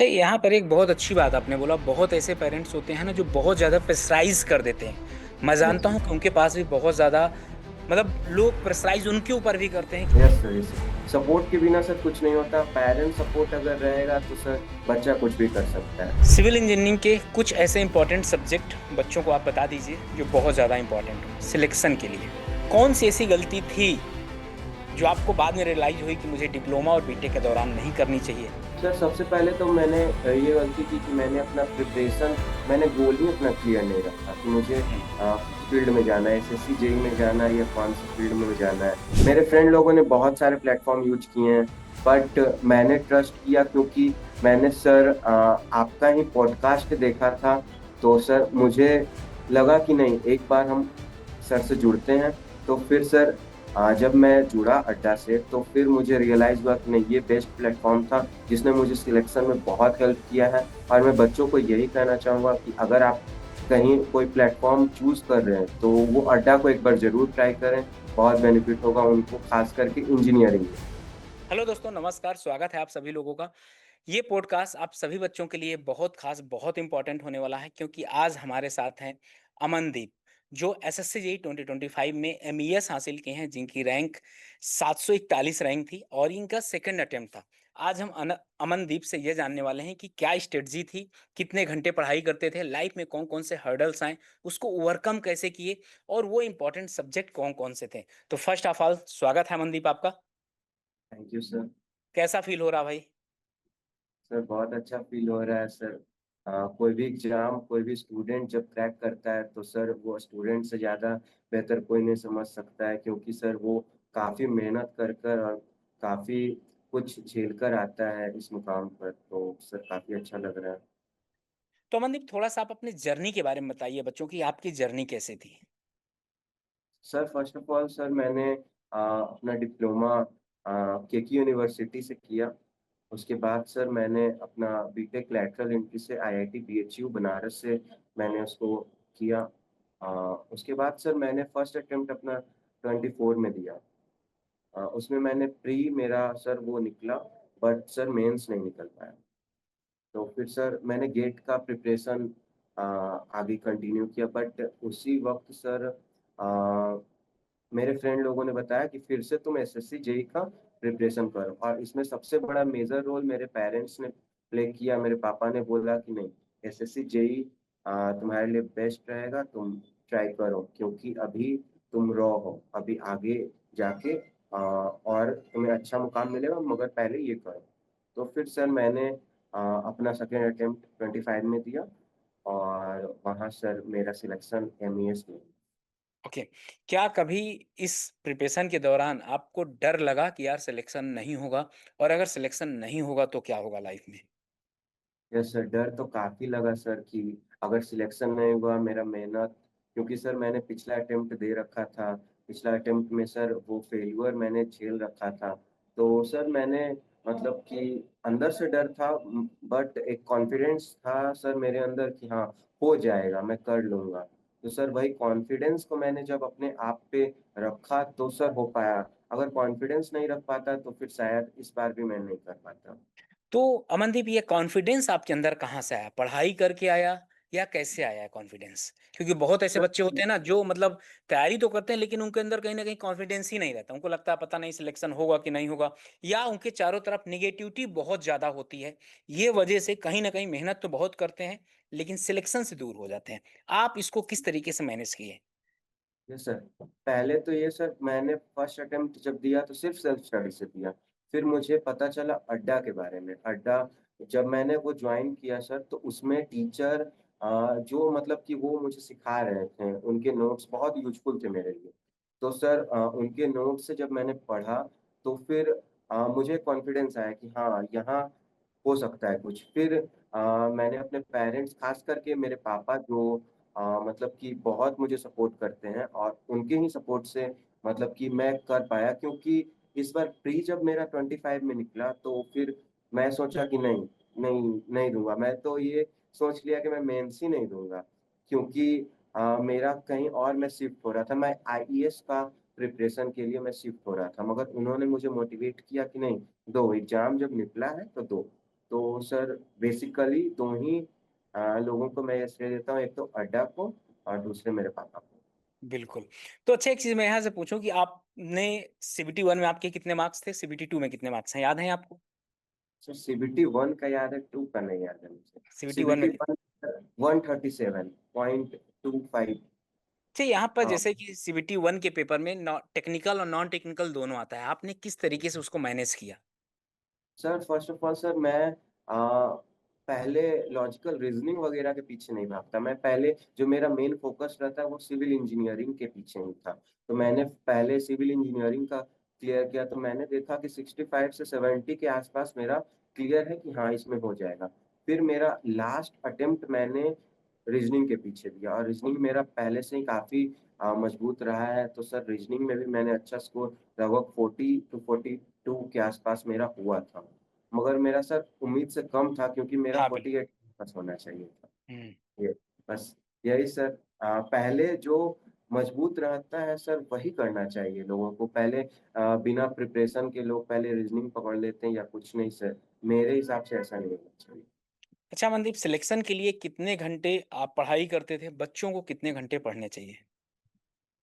तो यहाँ पर एक बहुत अच्छी बात आपने बोला। बहुत ऐसे पेरेंट्स होते हैं ना जो बहुत ज़्यादा प्रेशराइज कर देते हैं। मैं यस जानता हूँ कि उनके पास भी बहुत ज़्यादा लोग प्रेशराइज उनके ऊपर भी करते हैं। Yes sir, yes sir. Support के बिना सर कुछ नहीं होता। पेरेंट सपोर्ट अगर रहेगा तो सर बच्चा कुछ भी कर सकता है। सिविल इंजीनियरिंग के कुछ ऐसे इंपॉर्टेंट सब्जेक्ट बच्चों को आप बता दीजिए जो बहुत ज़्यादा इंपॉर्टेंट हो सिलेक्शन के लिए। कौन सी ऐसी गलती थी जो आपको बाद में रियलाइज हुई कि मुझे डिप्लोमा और बीटेक के दौरान नहीं करनी चाहिए? सर सबसे पहले तो मैंने ये गलती की कि मैंने अपना प्रिपरेशन, मैंने गोल ही अपना क्लियर नहीं रखा कि मुझे किस फील्ड में जाना है, एसएससी जेई में जाना है या कौन सी फील्ड में जाना है। मेरे फ्रेंड लोगों ने बहुत सारे प्लेटफॉर्म यूज किए हैं, बट मैंने ट्रस्ट किया क्योंकि मैंने सर आपका ही पॉडकास्ट देखा था। तो सर मुझे लगा कि नहीं, एक बार हम सर से जुड़ते हैं। तो फिर सर जब मैं जुड़ा अड्डा से तो फिर मुझे रियलाइज हुआ कि नहीं, ये बेस्ट प्लेटफॉर्म था जिसने मुझे सिलेक्शन में बहुत हेल्प किया है। और मैं बच्चों को यही कहना चाहूंगा कि अगर आप कहीं कोई प्लेटफॉर्म चूज कर रहे हैं तो वो अड्डा को एक बार जरूर ट्राई करें। बहुत बेनिफिट होगा उनको, खास करके इंजीनियरिंग में। हेलो दोस्तों, नमस्कार। स्वागत है आप सभी लोगों का। ये पॉडकास्ट आप सभी बच्चों के लिए बहुत खास, बहुत इंपॉर्टेंट होने वाला है, क्योंकि आज हमारे साथ हैं अमनदीप, जो एसएससी जेईई 2025 में एमईएस हासिल किए हैं, जिनकी रैंक 741 रैंक थी और इनका सेकंड अटेम्प्ट था। आज हम अमनदीप से ये जानने वाले हैं कि क्या स्ट्रेटजी थी, कितने घंटे पढ़ाई करते थे, लाइफ में कौन कौन से हर्डल्स आए, उसको ओवरकम कैसे किए, और वो इंपॉर्टेंट सब्जेक्ट कौन कौन से थे। तो फर्स्ट ऑफ ऑल स्वागत है अमनदीप आपका। Thank you sir. कैसा फील हो रहा भाई? सर बहुत अच्छा फील हो रहा है सर। कोई भी एग्जाम, कोई भी स्टूडेंट जब क्रैक करता है तो सर वो स्टूडेंट से ज़्यादा बेहतर कोई नहीं समझ सकता है, क्योंकि सर वो काफ़ी मेहनत कर कर और काफ़ी कुछ झेल कर आता है इस मुकाम पर। तो सर काफ़ी अच्छा लग रहा है। तो अमनदीप, थोड़ा सा आप अपनी जर्नी के बारे में बताइए बच्चों की, आपकी जर्नी कैसे थी? Sir first of all sir मैंने अपना डिप्लोमा केकी यूनिवर्सिटी से किया। उसके बाद सर मैंने अपना बीटेक लैटरल एंट्री से आईआईटी बीएचयू बनारस से मैंने उसको किया। अ, उसके बाद सर मैंने फर्स्ट अटेम्प्ट अपना 24 में दिया। उसमें मैंने प्री मेरा सर वो निकला, बट सर मेंस नहीं निकल पाया। तो फिर सर मैंने गेट का प्रिपरेशन आगे कंटिन्यू किया, बट उसी वक्त सर मेरे फ्रेंड लोगों ने बताया कि फिर से तुम एसएससी जेई का प्रिपरेशन करो, और इसमें सबसे बड़ा मेजर रोल मेरे पेरेंट्स ने प्ले किया। मेरे पापा ने बोला कि नहीं, एसएससी जेई तुम्हारे लिए बेस्ट रहेगा, तुम ट्राई करो, क्योंकि अभी तुम रॉ हो, अभी आगे जाके और तुम्हें अच्छा मुकाम मिलेगा, मगर पहले ये करो। तो फिर सर मैंने अपना सेकेंड अटेम्प्ट 25 में दिया, और वहाँ सर मेरा सिलेक्शन एमईएस में। ओके। क्या कभी इस प्रिपरेशन के दौरान आपको डर लगा कि यार सिलेक्शन नहीं होगा, और अगर सिलेक्शन नहीं होगा तो क्या होगा लाइफ में? यस सर, डर तो काफी लगा सर कि अगर सिलेक्शन नहीं हुआ, मेरा मेहनत, क्योंकि सर मैंने पिछला अटेम्प्ट दे रखा था। पिछला अटेम्प्ट में सर वो फेल्यूर मैंने झेल रखा था। तो सर मैंने मतलब कि अंदर से डर था, बट एक कॉन्फिडेंस था सर मेरे अंदर कि हाँ, हो जाएगा, मैं कर लूंगा। तो सर वही कॉन्फिडेंस को मैंने जब अपने आप पे रखा तो सर हो पाया। अगर कॉन्फिडेंस नहीं रख पाता तो फिर शायद इस बार भी मैं नहीं कर पाता। तो अमनदीप, ये कॉन्फिडेंस आपके अंदर कहाँ से आया? पढ़ाई करके आया या कैसे आया है कॉन्फिडेंस? क्योंकि बहुत ऐसे सर बच्चे होते हैं ना जो तैयारी तो करते हैं, लेकिन उनके अंदर कहीं ना कहीं कॉन्फिडेंस ही नहीं रहता। उनको लगता है पता नहीं सिलेक्शन होगा कि नहीं होगा, या उनके चारों तरफ निगेटिविटी बहुत ज्यादा होती है। ये वजह से कहीं ना कहीं मेहनत तो बहुत करते हैं, लेकिन सिलेक्शन से दूर हो जाते हैं। आप इसको किस तरीके से मैनेज किए? Yes sir. पहले तो ये सर, मैंने फर्स्ट अटेम्प्ट जब दिया तो सिर्फ सेल्फ स्टडी से दिया। फिर मुझे पता चला अड्डा के बारे में। अड्डा जब मैंने वो ज्वाइन किया सर, तो उसमें टीचर जो मतलब कि वो मुझे सिखा रहे थे, उनके नोट्स बहुत यूज़फुल थे मेरे लिए। तो सर उनके नोट्स से जब मैंने पढ़ा तो फिर मुझे कॉन्फिडेंस आया कि हाँ, यहाँ हो सकता है कुछ। फिर मैंने अपने पेरेंट्स, खास करके मेरे पापा जो मतलब कि बहुत मुझे सपोर्ट करते हैं, और उनके ही सपोर्ट से मतलब कि मैं कर पाया, क्योंकि इस बार प्री जब मेरा 25 में निकला तो फिर मैं सोचा कि नहीं, नहीं दूँगा। मैं तो ये सोच लिया कि मैं मेंस ही नहीं दूँगा, क्योंकि मेरा कहीं और मैं शिफ्ट हो रहा था। मैं आईईएस का प्रिपरेशन के लिए मैं शिफ्ट हो रहा था, मगर उन्होंने मुझे मोटिवेट किया कि नहीं, दो एग्ज़ाम जब निकला है तो दो। तो सर बेसिकली 2 ही लोगों को मैं श्रेय देता हूँ, एक तो अड्डा को और दूसरे मेरे पापा को। बिल्कुल। तो अच्छा, एक चीज़ मैं यहाँ से पूछूँ कि आपने सीबीटी 1 में आपके कितने मार्क्स थे? सीबीटी 2 में कितने मार्क्स हैं, याद हैं आपको? सर सीबीटी 1 का याद है, 2 का नहीं याद है मुझे। सीबीटी 1 में सीबीटी कितने? 1 137.25 अच्छा, यहाँ पर हाँ। जैसे कि सीबीटी 1 के पेपर में टेक्निकल और नॉन टेक्निकल दोनों आता है। आपने किस तरीके से उसको मैनेज किया? Sir first of all sir मैं पहले लॉजिकल रीज़निंग वगैरह के पीछे नहीं भागता। मैं पहले जो मेरा मेन फ़ोकस रहता है वो सिविल इंजीनियरिंग के पीछे ही था। तो मैंने पहले सिविल इंजीनियरिंग का क्लियर किया, तो मैंने देखा कि 65 से 70 के आस-पास मेरा क्लियर है कि हाँ, इसमें हो जाएगा। फिर मेरा लास्ट अटेम्प्ट मैंने रीज़निंग के पीछे दिया और रीज़निंग मेरा पहले से ही काफ़ी मज़बूत रहा है। तो सर रीज़निंग में भी मैंने अच्छा स्कोर लगभग 40 टू 42 के आस-पास मेरा हुआ था। मगर मेरा सर उम्मीद से कम था, क्योंकि मेरा हाँ, बिल्कुल। 48 बस होना चाहिए था। हुँ। ये बस यही सर। पहले जो मजबूत रहता है सर वही करना चाहिए लोगों को। पहले बिना प्रिपरेशन के लोग पहले रीज़निंग पकड़ लेते हैं या कुछ नहीं सर। मेरे हिसाब से ऐसा नहीं होना चाहिए। अच्छा मनदीप, सिलेक्शन के लिए कितने घंटे आप पढ़ाई करते थे? बच्चों को कितने घंटे पढ़ने चाहिए?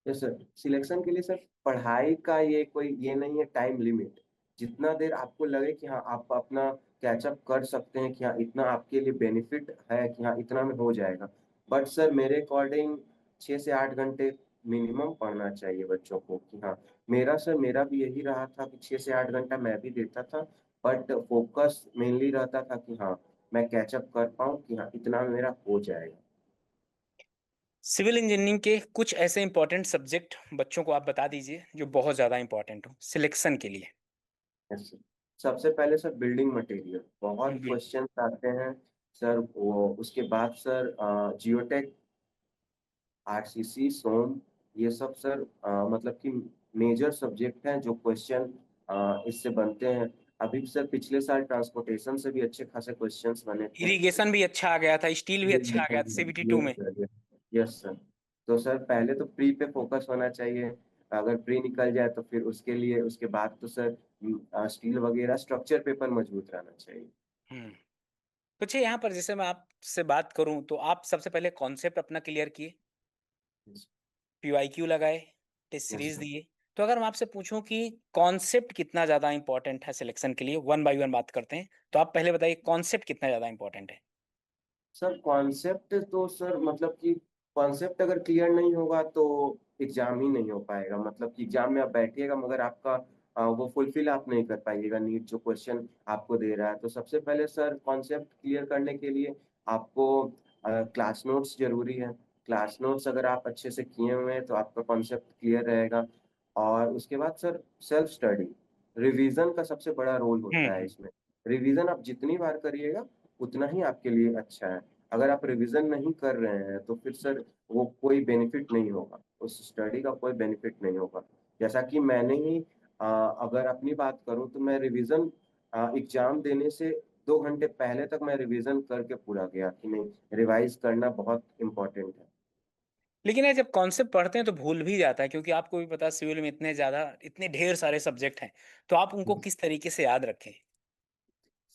यस सर, सिलेक्शन के लिए सर पढ़ाई का ये कोई ये नहीं है टाइम लिमिट। जितना देर आपको लगे कि हाँ, आप अपना कैच अप कर सकते हैं, कि हाँ, इतना आपके लिए बेनिफिट है कि हाँ, इतना में हो जाएगा। बट सर मेरे अकॉर्डिंग 6 से 8 घंटे मिनिमम पढ़ना चाहिए बच्चों को, कि हाँ, मेरा भी यही रहा था कि 6 से 8 घंटा मैं भी देता था। बट फ़ोकस मेनली रहता था कि हाँ, मैं कैच अप कर पाऊँ, कि हाँ, इतना में मेरा हो जाएगा। सिविल इंजीनियरिंग के कुछ ऐसे इंपॉर्टेंट सब्जेक्ट बच्चों को आप बता दीजिए, जो बहुत ज़्यादा इंपॉर्टेंट हो सिलेक्शन के लिए। Yes sir. सबसे पहले सर बिल्डिंग मटेरियल बहुत बिल क्वेश्चन्स आते हैं सर। वो उसके बाद सर जियोटेक, आरसीसी, सोम, ये सब सर मतलब कि मेजर सब्जेक्ट हैं जो क्वेश्चन इससे बनते हैं। अभी सर पिछले साल ट्रांसपोर्टेशन से भी अच्छे खासे क्वेश्चन्स बने थे। इरिगेशन भी अच्छा आ गया था, स्टील भी अच्छा आ गया था सीबीटी 2 यस में। Sir, yes sir. तो सर पहले तो प्री पे फोकस होना चाहिए। अगर प्री निकल जाए तो फिर उसके लिए उसके बाद तो सर स्टील वगैरह स्ट्रक्चर पेपर मजबूत रहना चाहिए। हुँ। तो अच्छा, यहाँ पर जैसे मैं आपसे बात करूँ तो आप सबसे पहले कॉन्सेप्ट अपना क्लियर किए, यस, पीवाईक्यू लगाए, टेस्ट यस सीरीज़ सर। दिए। तो अगर मैं आपसे पूछूँ कि कॉन्सेप्ट कितना ज़्यादा इम्पोर्टेंट है सिलेक्शन के लिए, वन बाय वन बात करते हैं। तो आप पहले बताइए कॉन्सेप्ट कितना ज़्यादा इम्पोर्टेंट है? सर कॉन्सेप्ट तो सर मतलब कि कॉन्सेप्ट अगर क्लियर नहीं होगा तो एग्ज़ाम ही नहीं हो पाएगा। मतलब कि एग्ज़ाम में आप बैठिएगा मगर आपका वो फुलफ़िल आप नहीं कर पाइएगा नीट जो क्वेश्चन आपको दे रहा है। तो सबसे पहले सर कॉन्सेप्ट क्लियर करने के लिए आपको क्लास नोट्स ज़रूरी है। क्लास नोट्स अगर आप अच्छे से किए हुए हैं तो आपका कॉन्सेप्ट क्लियर रहेगा। और उसके बाद सर सेल्फ स्टडी, रिवीज़न का सबसे बड़ा रोल हुँ, होता है हुँ। इसमें। रिवीज़न आप जितनी बार करिएगा उतना ही आपके लिए अच्छा है। अगर आप रिवीज़न नहीं कर रहे हैं तो फिर सर वो कोई बेनिफिट नहीं होगा, उस स्टडी का कोई बेनिफिट नहीं होगा। जैसा कि मैंने ही अगर अपनी बात करूँ तो मैं रिवीज़न एग्ज़ाम देने से 2 घंटे पहले तक मैं रिवीज़न करके पूरा गया कि नहीं, रिवाइज़ करना बहुत इम्पोर्टेंट है। लेकिन यार, जब कॉन्सेप्ट पढ़ते हैं तो भूल भी जाता है, क्योंकि आपको भी पता है सिविल में इतने ढेर सारे सब्जेक्ट हैं। तो आप उनको किस तरीके से याद रखें?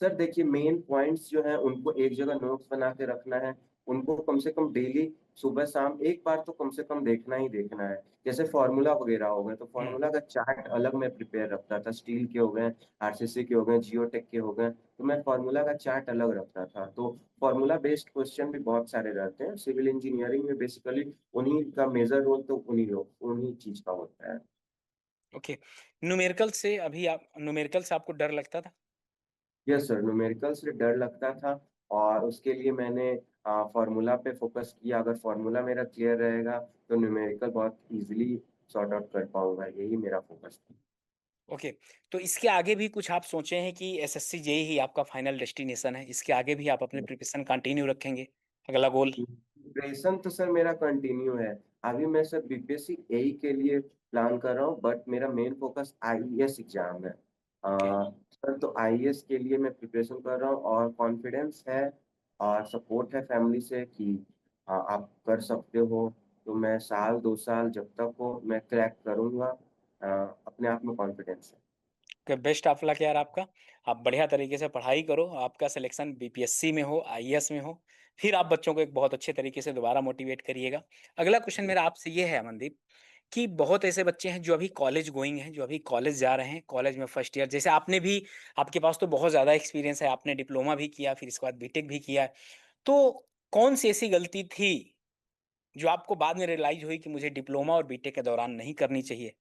सर देखिए मेन पॉइंट्स जो हैं उनको एक जगह नोट्स बना के रखना है। उनको कम से कम डेली सुबह-शाम एक बार तो कम से कम देखना ही देखना है। जैसे फ़ॉर्मूला वगैरह हो गए, तो हुँ। फ़ॉर्मूला का चार्ट अलग मैं प्रिपेयर रखता था। स्टील के हो गए, आरसीसी के हो गए, जियोटेक के हो गए, तो मैं फ़ॉर्मूला का चार्ट अलग रखता था। तो फ़ॉर्मूला बेस्ड क्वेश्चन भी बहुत सारे रहते हैं। सिविल इंजीनियरिंग में बेसिकली उन्हीं का मेजर रोल तो उन्हीं चीज़ का होता है। ओके। न्यूमेरिकल से आपको डर लगता था? यस सर, न्यूमेरिकल से डर लगता था और उसके लिए मैंने फ़ॉर्मूला पे फ़ोकस किया। अगर फ़ॉर्मूला मेरा क्लियर रहेगा, तो न्यूमेरिकल बहुत ईज़िली सॉर्ट आउट कर पाऊँगा, यही मेरा फ़ोकस था। ओके। तो इसके आगे भी कुछ आप सोचे हैं कि एसएससी जेईई ही आपका फाइनल डेस्टिनेशन है? इसके आगे भी आप अपने प्रिपरेशन कंटिन्यू रखेंगे? अगला गोल? प्रिपरेशन तो सर मेरा कंटिन्यू है। अभी मैं सर बीपीएससी एई के लिए प्लान कर रहा हूँ, बट मेरा मेन फ़ोकस आईएएस एग्ज़ाम है। ओके। सर तो आईएएस के लिए मैं प्रिपरेशन कर रहा हूँ और कॉन्फिडेंस है और सपोर्ट है फैमिली से कि आप कर सकते हो। तो मैं साल 2 साल जब तक हो मैं क्रैक करूँगा। अपने आप में कॉन्फिडेंस है। कि बेस्ट ऑफ लक यार आपका। आप बढ़िया तरीके से पढ़ाई करो, आपका सिलेक्शन बीपीएससी में हो, आईएएस में हो, फिर आप बच्चों को एक बहुत अच्छे तरीके से दोबारा मोटिवेट करिएगा। अगला क्वेश्चन मेरा आपसे ये है अमनदीप, कि बहुत ऐसे बच्चे हैं जो अभी कॉलेज गोइंग हैं, जो अभी कॉलेज जा रहे हैं, कॉलेज में फर्स्ट ईयर, जैसे आपने भी, आपके पास तो बहुत ज़्यादा एक्सपीरियंस है, आपने डिप्लोमा भी किया, फिर इसके बाद बीटेक भी किया है। तो कौन सी ऐसी गलती थी जो आपको बाद में रियलाइज़ हुई कि मुझे डिप्लोमा और बीटेक के दौरान नहीं करनी चाहिए?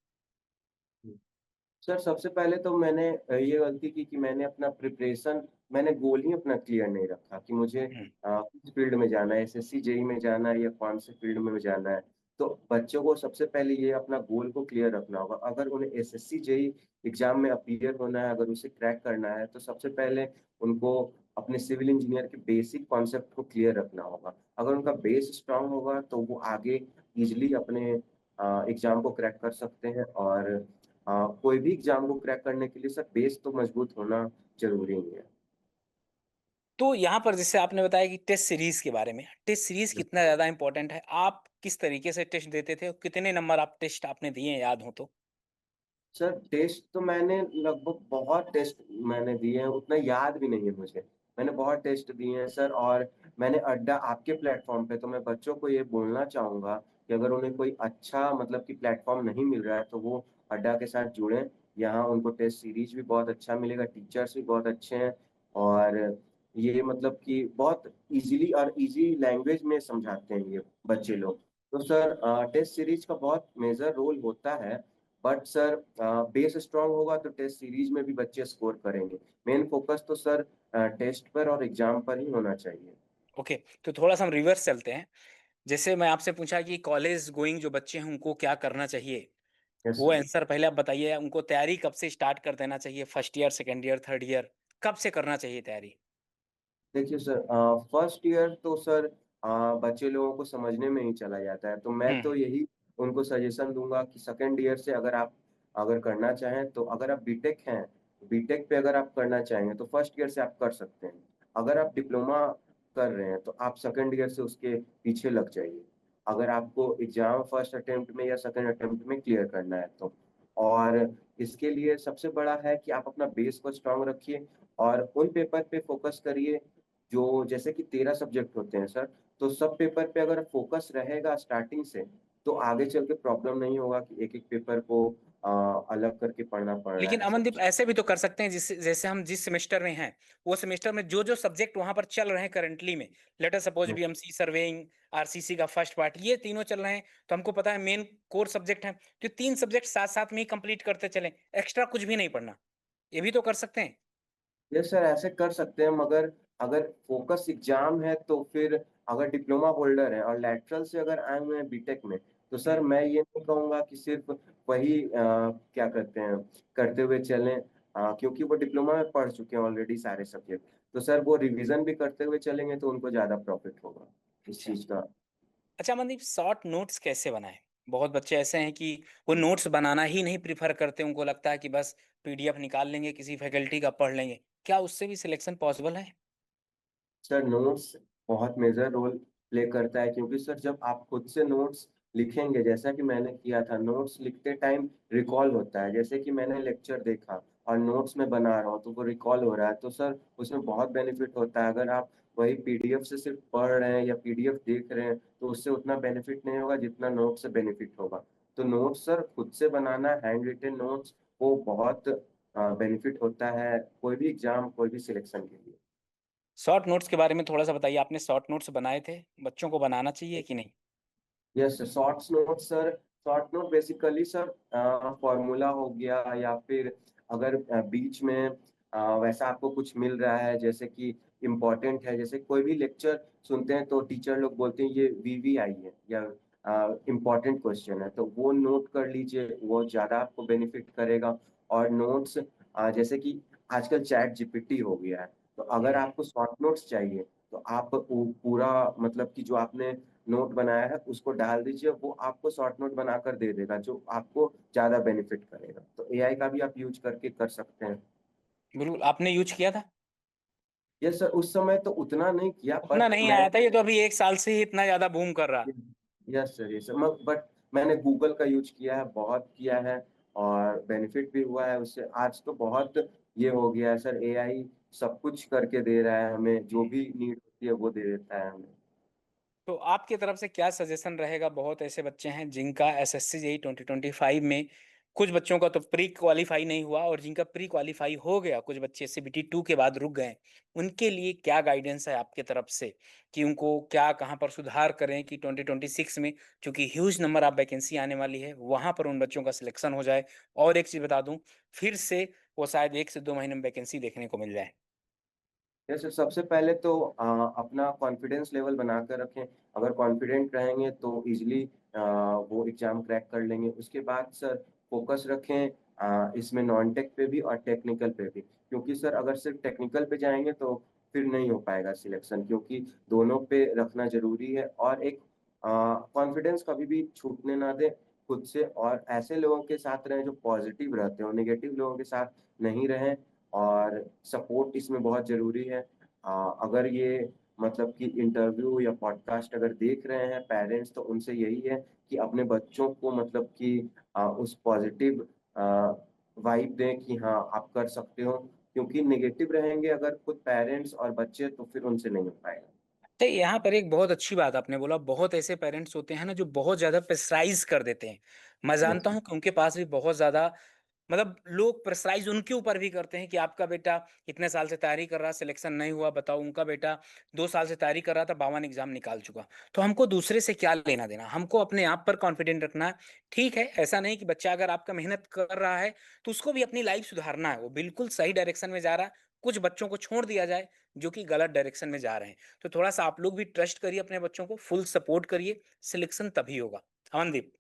सर सबसे पहले तो मैंने ये गलती की कि मैंने अपना प्रिपरेशन मैंने गोल ही अपना क्लियर नहीं रखा कि मुझे हुँ। किस फील्ड में जाना है, एसएससी, जेईई में जाना है या कौन से फील्ड में जाना है। तो बच्चों को सबसे पहले ये अपना गोल को क्लियर रखना होगा। अगर उन्हें एसएससी, जेईई एग्ज़ाम में अपीयर होना है, अगर उसे क्रैक करना है, तो सबसे पहले उनको अपने सिविल इंजीनियर के बेसिक कॉन्सेप्ट को क्लियर रखना होगा। अगर उनका बेस स्ट्रॉन्ग होगा, तो वो आगे ईज़िली अपने एग्ज़ाम को क्रैक कर सकते हैं और कोई भी एग्ज़ाम को क्रैक करने के लिए सर बेस तो मज़बूत होना ज़रूरी ही है। तो यहाँ पर जैसे आपने बताया कि टेस्ट सीरीज़ के बारे में, टेस्ट सीरीज़ कितना ज़्यादा इम्पोर्टेंट है? आप किस तरीके से टेस्ट देते थे और कितने नंबर आप टेस्ट आपने दिए हैं याद हो तो? सर टेस्ट तो मैंने लगभग बहुत टेस्ट मैंने दिए हैं, उतना याद भी नहीं है मुझे। मैंने बहुत टेस्ट दिए हैं सर और मैंने अड्डा आपके प्लेटफ़ॉर्म पे तो मैं बच्चों को ये बोलना चाहूँगा कि अगर उन्हें कोई अच्छा मतलब कि प्लेटफ़ॉर्म नहीं मिल रहा है, तो वो अड्डा के साथ जुड़ें। यहाँ उनको टेस्ट सीरीज़ भी बहुत अच्छा मिलेगा, टीचर्स भी बहुत अच्छे हैं और ये मतलब कि बहुत ईज़िली और ईज़ी लैंग्वेज में समझाते हैं ये बच्चे हुँ। लोग। तो सर टेस्ट सीरीज़ का बहुत मेजर रोल होता है बट सर बेस स्ट्रॉन्ग होगा तो टेस्ट सीरीज में भी बच्चे स्कोर करेंगे। मेन फोकस तो सर टेस्ट पर और एग्ज़ाम पर ही होना चाहिए। ओके, तो थोड़ा-सा हम रिवर्स चलते हैं। जैसे मैं आपसे पूछा कि कॉलेज गोइंग जो बच्चे हैं उनको क्या करना चाहिए? यस वो सर। आंसर पहले आप बताइए, उनको तैयारी कब से स्टार्ट कर देना चाहिए? First year, second year, third year, कब से करना चाहिए तैयारी? देखिए सर फर्स्ट ईयर तो सर बच्चे लोगों को समझने में ही चला जाता है, तो मैं हुँ, तो यही उनको सजेशन दूँगा कि सेकंड ईयर से अगर आप अगर करना चाहें तो अगर आप बीटेक हैं, बीटेक पे अगर आप करना चाहेंगे तो फर्स्ट ईयर से आप कर सकते हैं। अगर आप डिप्लोमा कर रहे हैं तो आप सेकंड ईयर से उसके पीछे लग जाइए। अगर आपको एग्ज़ाम फर्स्ट अटेम्प्ट में या सेकंड अटेम्प्ट में क्लियर करना है तो। और इसके लिए सबसे बड़ा है कि आप अपना बेस को स्ट्रॉन्ग रखिए और उन पेपर पे फ़ोकस करिए जो जैसे कि 13 सब्जेक्ट होते हैं सर, तो सब पेपर पे अगर फ़ोकस रहेगा स्टार्टिंग से, तो आगे चल के प्रॉब्लम नहीं होगा कि एक-एक पेपर को अलग करके पढ़ना पड़ रहा लेकिन है सब अमनदीप चीज़। ऐसे भी तो कर सकते हैं जिससे जैसे हम जिस सेमेस्टर में हैं, वो सेमेस्टर में जो-जो सब्जेक्ट वहाँ पर चल रहे हैं करंटली में, लेट अस सपोज हुँ, बीएमसी, सर्वेइंग, आरसीसी का फर्स्ट पार्ट, ये तीनों चल रहे हैं, तो हमको पता है मेन कोर सब्जेक्ट हैं, तो 3 सब्जेक्ट साथ-साथ में ही कंप्लीट करते चलें, एक्स्ट्रा कुछ भी नहीं पढ़ना। ये भी तो कर सकते हैं। यस सर ऐसे कर सकते हैं मगर अगर फ़ोकस एग्ज़ाम है तो फिर अगर डिप्लोमा होल्डर है और लैटरल से अगर आए हुए हैं बीटेक में, तो हुँ। सर मैं ये नहीं कहूँगा कि सिर्फ़ वही क्या कहते हैं, करते हुए चलें क्योंकि वो डिप्लोमा में पढ़ चुके हैं ऑलरेडी सारे सब्जेक्ट। तो सर वो रिवीज़न भी करते हुए चलेंगे तो उनको ज़्यादा प्रॉफ़िट होगा इस अच्छा। चीज़ का। अच्छा मनदीप, शॉर्ट नोट्स कैसे बनाएँ? बहुत बच्चे ऐसे हैं कि वो नोट्स बनाना ही नहीं प्रेफ़र करते, उनको लगता है कि बस पीडीएफ निकाल लेंगे, किसी फैकल्टी का पढ़ लेंगे। क्या उससे भी सिलेक्शन पॉसिबल है? सर नोट्स बहुत मेजर रोल प्ले करता है क्योंकि सर जब आप खुद से नोट्स लिखेंगे जैसा कि मैंने किया था नोट्स लिखते टाइम रिकॉल होता है जैसे कि मैंने लेक्चर देखा और नोट्स में बना रहा हूँ तो वो रिकॉल हो रहा है तो सर उसमें बहुत बेनिफिट होता है अगर आप वही पीडीएफ से सिर्फ पढ़ रहे हैं या पीडीएफ देख रहे हैं तो उससे उतना बेनिफिट नहीं होगा जितना नोट से बेनिफिट होगा तो नोट्स सर खुद से बनाना हैंड रिटेन नोट्स वो बहुत बेनिफिट होता है कोई भी एग्जाम कोई भी सिलेक्शन के लिए शॉर्ट नोट्स के बारे में थोड़ा-सा बताइए, आपने शॉर्ट नोट्स बनाए थे, बच्चों को बनाना चाहिए कि नहीं? Yes shorts note sir short note basically sir formula हो गया या फिर अगर बीच में वैसा आपको कुछ मिल रहा है जैसे कि इम्पोर्टेंट है जैसे कोई भी लेक्चर सुनते हैं तो टीचर लोग बोलते हैं ये वीवीआई है या इम्पोर्टेंट क्वेश्चन है तो वो नोट कर लीजिए वो ज़्यादा आपको बेनिफिट करेगा और नोट्स जैसे कि आजकल चैट जीपीटी हो गया है तो अगर हुँ। आपको शॉर्ट नोट्स चाहिए तो आप पूरा मतलब कि जो आपने नोट बनाया है उसको डाल दीजिए, वो आपको शॉर्ट नोट बनाकर दे देगा, जो आपको ज़्यादा बेनिफिट करेगा। तो एआई का भी आप यूज़ करके कर सकते हैं। बिल्कुल, आपने यूज़ किया था? यस सर, उस समय तो उतना नहीं किया उतना बट नहीं आया था, मैंने ये तो अभी 1 साल से ही इतना ज़्यादा बूम कर रहा है। यस सर, म बट मैंने गूगल का यूज़ किया है, बहुत किया है और बेनिफिट भी हुआ है उससे। आज तो बहुत ये हो गया है सर, एआई सब कुछ करके दे रहा है हमें, जो जी। भी नीड होती है वो दे देता है हमें। तो आपकी तरफ से क्या सजेशन रहेगा? बहुत ऐसे बच्चे हैं जिनका एसएससी जेईई 2025 में कुछ बच्चों का तो प्री क्वालीफाई नहीं हुआ, और जिनका प्री क्वालीफाई हो गया, कुछ बच्चे सीबीटी 2 के बाद रुक गए। उनके लिए क्या गाइडेंस है आपके तरफ से कि उनको क्या, कहाँ पर सुधार करें कि 2026 में, चूंकि ह्यूज नंबर ऑफ वैकेंसी आने वाली है, वहां पर उन बच्चों का सिलेक्शन हो जाए? और एक चीज बता दूं, फिर से वो शायद 1 से 2 महीने में वैकेंसी देखने को मिल जाए। जैसे सबसे पहले तो अपना कॉन्फिडेंस लेवल बनाकर रखें। अगर कॉन्फिडेंट रहेंगे तो ईज़िली वो एग्ज़ाम क्रैक कर लेंगे। उसके बाद सर फ़ोकस रखें इसमें नॉन टेक पे भी और टेक्निकल पे भी। क्योंकि सर अगर सिर्फ़ टेक्निकल पे जाएँगे तो फिर नहीं हो पाएगा सिलेक्शन, क्योंकि दोनों पे रखना ज़रूरी है। और एक कॉन्फिडेंस कभी भी छूटने ना दें खुद से, और ऐसे लोगों के साथ रहें जो पॉज़िटिव रहते हो, नेगेटिव लोगों के साथ नहीं रहें। और सपोर्ट इसमें बहुत ज़रूरी है। अगर ये मतलब कि इंटरव्यू या पॉडकास्ट अगर देख रहे हैं पेरेंट्स, तो उनसे यही है कि अपने बच्चों को मतलब कि उस पॉज़िटिव वाइब दें कि हाँ, आप कर सकते हो। क्योंकि नेगेटिव रहेंगे अगर खुद पेरेंट्स और बच्चे, तो फिर उनसे नहीं हो पाएगा। तो यहाँ पर एक बहुत अच्छी बात आपने बोला, बहुत ऐसे पेरेंट्स होते हैं ना जो बहुत ज़्यादा प्रेशराइज़ कर देते हैं। मैं यस जानता सर। हूँ कि उनके पास भी बहुत ज़्यादा, मतलब लोग प्रेशराइज़ उनके ऊपर भी करते हैं कि आपका बेटा इतने साल से तैयारी कर रहा, सिलेक्शन नहीं हुआ, बताओ उनका बेटा 2 साल से तैयारी कर रहा था, 52 एग्ज़ाम निकाल चुका। तो हमको दूसरे से क्या लेना-देना? हमको अपने आप पर कॉन्फिडेंट रखना है। ठीक है, ऐसा नहीं कि बच्चा अगर आपका मेहनत कर रहा है, तो उसको भी अपनी लाइफ़ सुधारना है। वो बिल्कुल सही डायरेक्शन में जा रहा है, कुछ बच्चों को छोड़ दिया जाए, जो कि गलत डायरेक्शन में जा रहे हैं। तो थोड़ा-सा आप लोग भी ट्रस्ट करिए अपने बच्चों को, फुल सपोर्ट करिए, सिलेक्शन तभी होगा। Amandeep,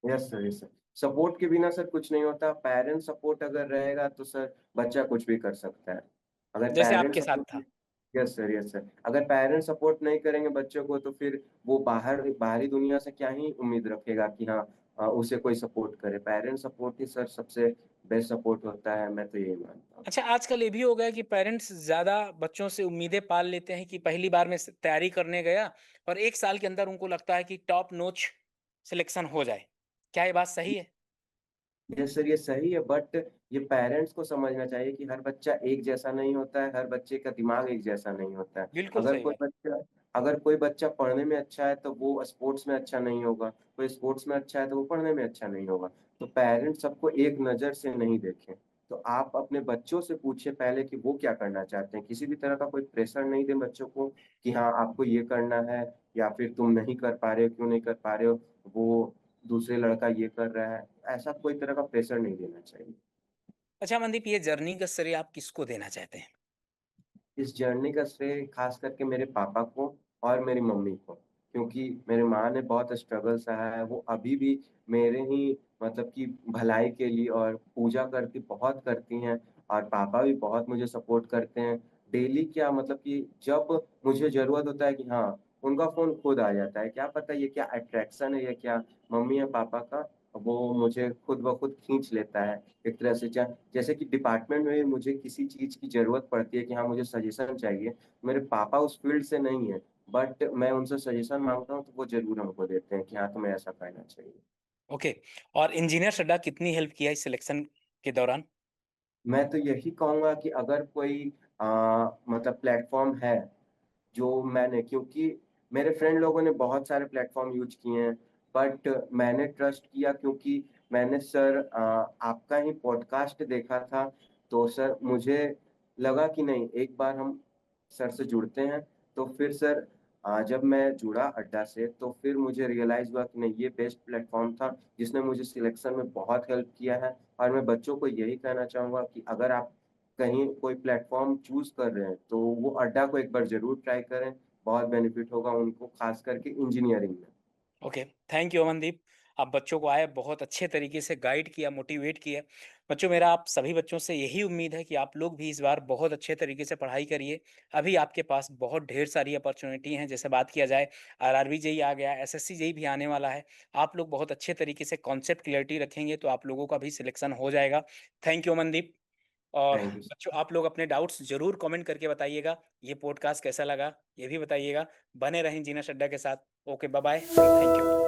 yes sir, yes sir. Support के बिना सर कुछ नहीं होता। पेरेंट्स सपोर्ट अगर रहेगा तो सर बच्चा कुछ भी कर सकता है। अगर जैसे पेरेंट्स आपके साथ सपोर्ट था। Yes sir, yes sir. अगर पेरेंट्स सपोर्ट नहीं करेंगे बच्चों को, तो फिर वो बाहरी दुनिया से क्या ही उम्मीद रखेगा कि हाँ, उसे कोई सपोर्ट करे। पेरेंट्स सपोर्ट ही सर सबसे बेस्ट सपोर्ट होता है, मैं तो यही मानता हूँ। अच्छा, आजकल ये भी हो गया है कि पेरेंट्स ज़्यादा बच्चों से उम्मीदें पाल लेते हैं कि पहली बार में तैयारी करने गया और 1 साल के अंदर उनको लगता है कि टॉप नॉच सिलेक्शन हो जाए। क्या ये बात सही है? यस सर, ये सही है, बट ये पेरेंट्स को समझना चाहिए कि हर बच्चा एक जैसा नहीं होता है, हर बच्चे का दिमाग एक जैसा नहीं होता है। बिल्कुल अगर सही कोई बात। बच्चा अगर कोई बच्चा पढ़ने में अच्छा है, तो वो स्पोर्ट्स में अच्छा नहीं होगा, कोई स्पोर्ट्स में अच्छा है, तो वो पढ़ने में अच्छा नहीं होगा। तो पेरेंट्स सबको एक नज़र से नहीं देखें। तो आप अपने बच्चों से पूछिए पहले कि वो क्या करना चाहते हैं। किसी भी तरह का कोई प्रेशर नहीं दें बच्चों को कि हाँ, आपको ये करना है, या फिर तुम नहीं कर पा रहे हो, क्यों नहीं कर पा रहे हो? वो दूसरे लड़का ये कर रहा है। ऐसा कोई तरह का प्रेशर नहीं देना चाहिए। अच्छा मनदीप, ये जर्नी का श्रेय आप किसको देना चाहते हैं? इस जर्नी का श्रेय ख़ास करके मेरे पापा को और मेरी मम्मी को, क्योंकि मेरी माँ ने बहुत स्ट्रगल सहा है। वो अभी भी मेरे ही मतलब कि भलाई के लिए और पूजा करती बहुत करती हैं, और पापा भी बहुत मुझे सपोर्ट करते हैं। डेली क्या मतलब कि जब मुझे ज़रूरत होता है कि हाँ, उनका फ़ोन खुद आ जाता है। क्या पता ये क्या अट्रैक्शन है या क्या, मम्मी या पापा का, वो मुझे खुद ब खुद खींच लेता है। एक तरह से जैसे कि डिपार्टमेंट में मुझे किसी चीज़ की ज़रूरत पड़ती है कि हाँ, मुझे सजेशन चाहिए। मेरे पापा उस फ़ील्ड से नहीं हैं, बट मैं उनसे सजेशन माँगता हूँ, तो वो ज़रूर हमको देते हैं कि हाँ, तुम्हें ऐसा करना चाहिए। ओके। और इंजीनियर सड्डा कितनी हेल्प किया इस सिलेक्शन के दौरान? मैं तो यही कहूँगा कि अगर कोई अ, मतलब प्लेटफ़ॉर्म है जो मैंने, क्योंकि मेरे फ्रेंड लोगों ने बहुत सारे प्लेटफ़ॉर्म यूज़ किए हैं, बट मैंने ट्रस्ट किया क्योंकि मैंने सर आपका ही पॉडकास्ट देखा था, तो सर मुझे लगा कि नहीं, एक बार हम सर से जुड़ते हैं। तो फिर सर जब मैं जुड़ा अड्डा से, तो फिर मुझे रियलाइज़ हुआ कि नहीं, ये बेस्ट प्लेटफ़ॉर्म था, जिसने मुझे सिलेक्शन में बहुत हेल्प किया है। और मैं बच्चों को यही कहना चाहूँगा कि अगर आप कहीं कोई प्लेटफ़ॉर्म चूज़ कर रहे हैं, तो वो अड्डा को एक बार ज़रूर ट्राई करें, बहुत बेनिफिट होगा उनको, ख़ास करके इंजीनियरिंग में। Okay, thank you Amandeep. आप बच्चों को आए बहुत अच्छे तरीके से गाइड किया, मोटिवेट किया। बच्चों, मेरा आप सभी बच्चों से यही उम्मीद है कि आप लोग भी इस बार बहुत अच्छे तरीके से पढ़ाई करिए। अभी आपके पास बहुत ढेर सारी अपॉर्च्युनिटी हैं, जैसे बात किया जाए आरआरबी जेईई आ गया, एसएससी जेईई भी आने वाला है। आप लोग बहुत अच्छे तरीके से कॉन्सेप्ट क्लैरिटी रखेंगे तो आप लोगों का भी सिलेक्शन हो जाएगा। Thank you Amandeep. और थैंक यू सर। बच्चों, आप लोग अपने डाउट्स ज़रूर कमेंट करके बताइएगा। ये पॉडकास्ट कैसा लगा, ये भी बताइएगा। बने रहें जीना अड्डा के साथ। Okay, bye bye and thank you.